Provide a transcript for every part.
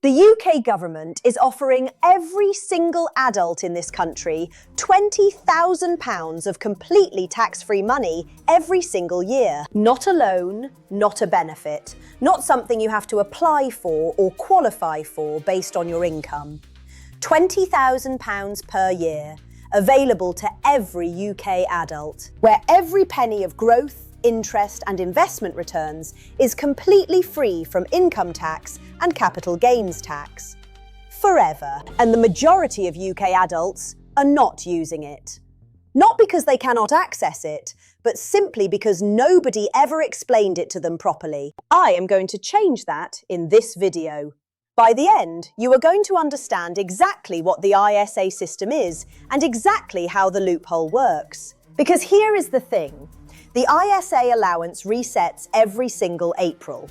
The UK government is offering every single adult in this country £20,000 of completely tax-free money every single year. Not a loan, not a benefit, not something you have to apply for or qualify for based on your income. £20,000 per year, available to every UK adult, where every penny of growth, interest and investment returns is completely free from income tax and capital gains tax. Forever. And the majority of UK adults are not using it. Not because they cannot access it, but simply because nobody ever explained it to them properly. I am going to change that in this video. By the end, you are going to understand exactly what the ISA system is and exactly how the loophole works. Because here is the thing. The ISA allowance resets every single April.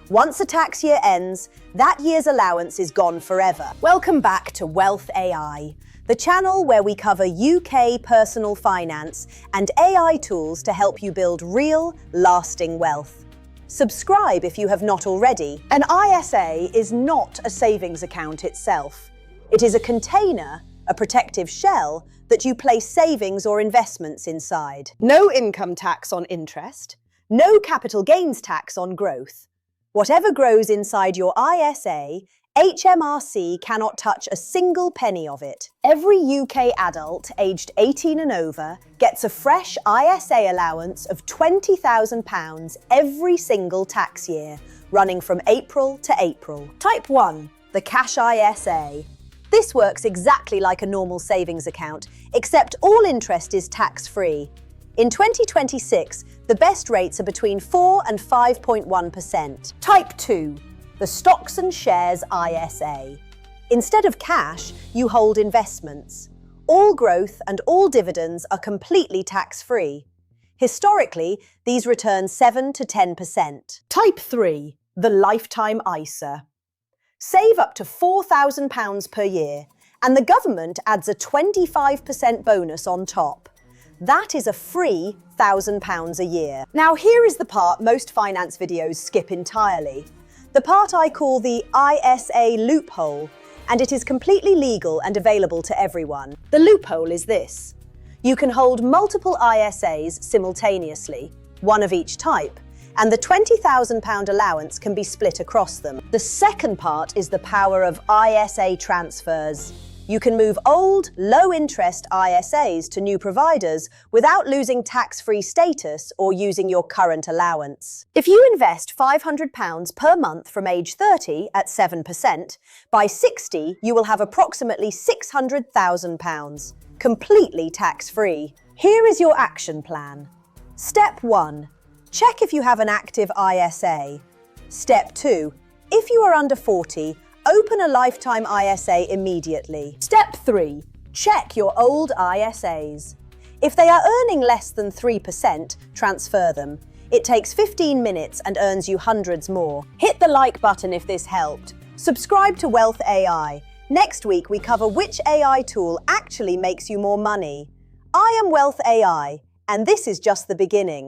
Once a tax year ends, that year's allowance is gone forever. Welcome back to Wealth AI, the channel where we cover UK personal finance and AI tools to help you build real, lasting wealth. Subscribe if you have not already. An ISA is not a savings account itself. It is a container, a protective shell, that you place savings or investments inside. No income tax on interest, no capital gains tax on growth. Whatever grows inside your ISA, HMRC cannot touch a single penny of it. Every UK adult aged 18 and over gets a fresh ISA allowance of £20,000 every single tax year, running from April to April. Type 1, the Cash ISA. This works exactly like a normal savings account, except all interest is tax-free. In 2026, the best rates are between 4 and 5.1%. Type 2, the Stocks and Shares ISA. Instead of cash, you hold investments. All growth and all dividends are completely tax-free. Historically, these return 7 to 10%. Type 3, the Lifetime ISA. Save up to £4,000 per year, and the government adds a 25% bonus on top. That is a free £1,000 a year. Now here is the part most finance videos skip entirely. The part I call the ISA loophole, and it is completely legal and available to everyone. The loophole is this. You can hold multiple ISAs simultaneously, one of each type, and the £20,000 allowance can be split across them. The second part is the power of ISA transfers. You can move old, low-interest ISAs to new providers without losing tax-free status or using your current allowance. If you invest £500 per month from age 30 at 7%, by 60 you will have approximately £600,000, completely tax-free. Here is your action plan. Step 1. Check if you have an active ISA. Step 2. If you are under 40, open a lifetime ISA immediately. Step 3. Check your old ISAs. If they are earning less than 3%, transfer them. It takes 15 minutes and earns you hundreds more. Hit the like button if this helped. Subscribe to Wealth AI. Next week we cover which AI tool actually makes you more money. I am Wealth AI, and this is just the beginning.